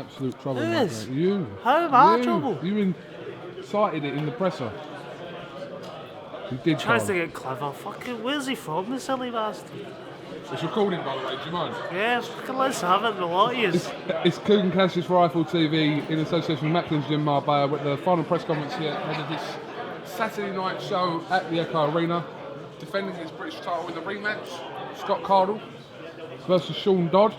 absolute trouble. Who mate. is? You. How am I in trouble? You incited it in the presser. You did. Tries to Carl. get clever. Fucking, where's he from, the silly bastard? It's recording, by the way. Do you mind? Yeah, fucking let's have it. The lot he is. It's KUGAN CASSIUS Rifle TV in association with Macklin's Gym Marbella with the final press conference here ahead of this Saturday night show at the Echo Arena. Defending his British title in the rematch, Scott Cardle versus Sean Dodd.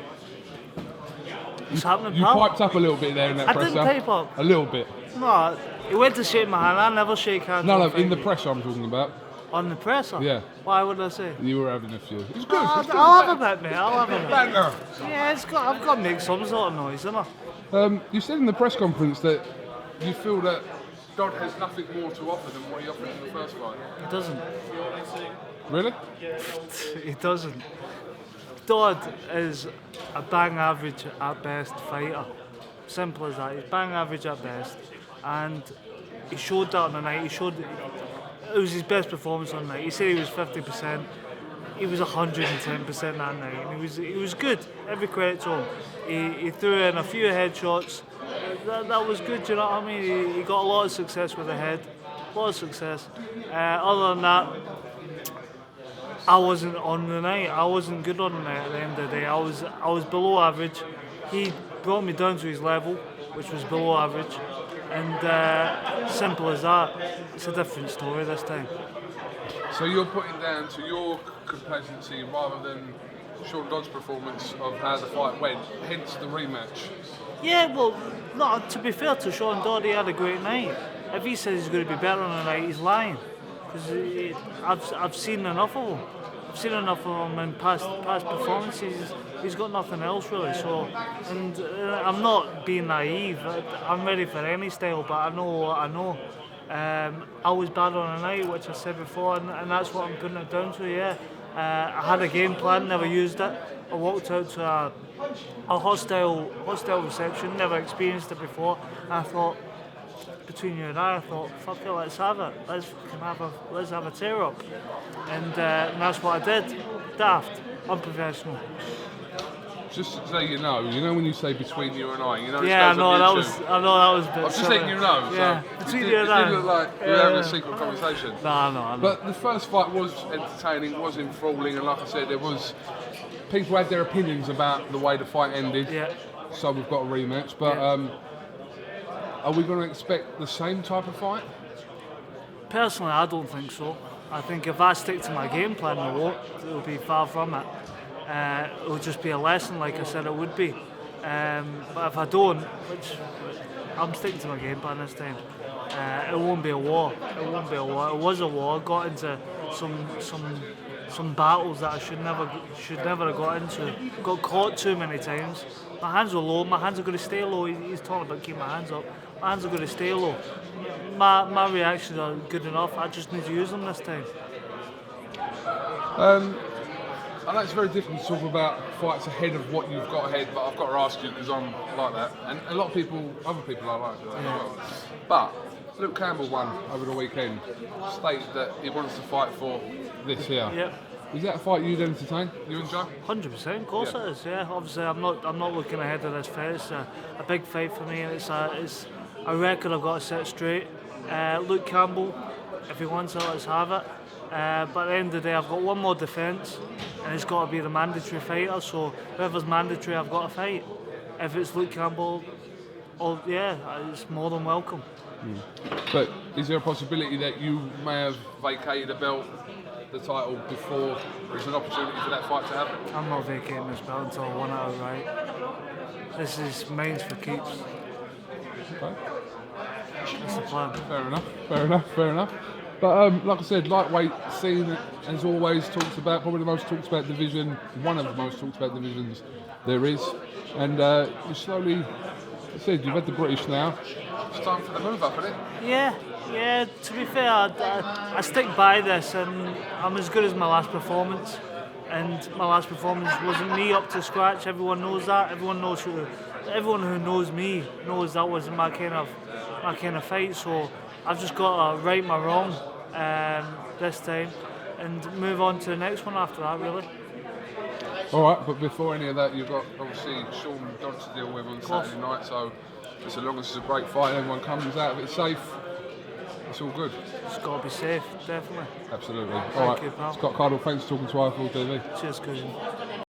What's happening, You pal? piped up a little bit there in that I presser. didn't pipe up. A little bit. No, he went to shake my hand. I never shake hands. No, on in fight the week. presser I'm talking about. On the presser? Yeah. Why would I say? You were having a few. It was good. I'll have a bit, mate. I'll have a bit. Banter. Yeah, I've got to make some sort of noise, haven't I? You said in the press conference that you feel that Dodd has nothing more to offer than what he offered in the first fight. He doesn't. Really? He doesn't. Dodd is a bang average at best fighter. Simple as that. He's bang average at best. And he showed that on the night. It was his best performance on the night. He said he was 50%. He was 110% that night. And he was good. Every credit to him. He threw in a few headshots. That was good, you know what I mean? He got a lot of success with the head. A lot of success. Other than that, I wasn't on the night. I wasn't good on the night at the end of the day. I was below average. He brought me down to his level, which was below average. And simple as that. It's a different story this time. So you're putting down to your complacency rather than Sean Dodd's performance of how the fight went, hence the rematch. Yeah, well, no, to be fair to Sean Dodd, he had a great night. If he says he's going to be better on the night, he's lying. Because I've seen enough of him. I've seen enough of him in past performances. He's got nothing else really. So, and I'm not being naive. I'm ready for any style, but I know what I know. I was bad on the night, which I said before, and that's what I'm putting it down to. Yeah, I had a game plan, never used it. I walked out to a hostile reception, never experienced it before. And I thought, between you and I thought, fuck it, let's have it. Let's have a tear up, and that's what I did. Daft, unprofessional. Just so you know when you say between you and I, you know. Yeah, I know that YouTube. was. I know that was. A bit I'm just silly. letting you know. Yeah, So between it you and I. did look like we were having a secret conversation. No, I know. But the first fight was entertaining, was enthralling, and like I said, people had their opinions about the way the fight ended. Yeah. So we've got a rematch. But are we going to expect the same type of fight? Personally, I don't think so. I think if I stick to my game plan, it'll be far from it. It'll just be a lesson, like I said it would be. But if I don't, which I'm sticking to my game plan this time, it won't be a war. It won't be a war. It was a war. I got into some battles that I should never have got into. Got caught too many times. My hands were low. My hands are going to stay low. He's talking about keeping my hands up. My hands are going to stay low. My reactions are good enough. I just need to use them this time. I know it's very difficult to talk about fights ahead of what you've got ahead, but I've got to ask you because I'm like that, and a lot of other people are like that as well. But Luke Campbell won over the weekend, stated that he wants to fight for this here. Yep. Is that a fight you'd entertain? You and Joe? 100%, of course it is. Yeah, obviously I'm not looking ahead of this fight. It's a big fight for me, and it's a record I've got to set straight. Luke Campbell, if he wants it, let's have it. But at the end of the day, I've got one more defence, and it's got to be the mandatory fighter. So whoever's mandatory, I've got to fight. If it's Luke Campbell, it's more than welcome. But is there a possibility that you may have vacated the title before there's an opportunity for that fight to happen? I'm not vacating this belt until I won it outright. This is mine for keeps. Okay. That's the plan. Fair enough. But like I said, lightweight scene, as always, probably the most talked about division, one of the most talked about divisions there is. And you slowly, like I said, you've had the British now. It's time for the move up, isn't it? Yeah. To be fair, I stick by this, and I'm as good as my last performance. And my last performance wasn't me up to scratch. Everyone knows that. Everyone who knows me knows that wasn't my kind of fight. So I've just got to right my wrong this time and move on to the next one after that, really. All right, but before any of that, you've got obviously Sean Dodd to deal with on Saturday night. So as long as it's a great fight, everyone comes out of it safe. It's all good. It's got to be safe, definitely. Absolutely. All Thank right, you, pal. Scott Cardle, thanks for talking to iFull TV. Cheers, cousin.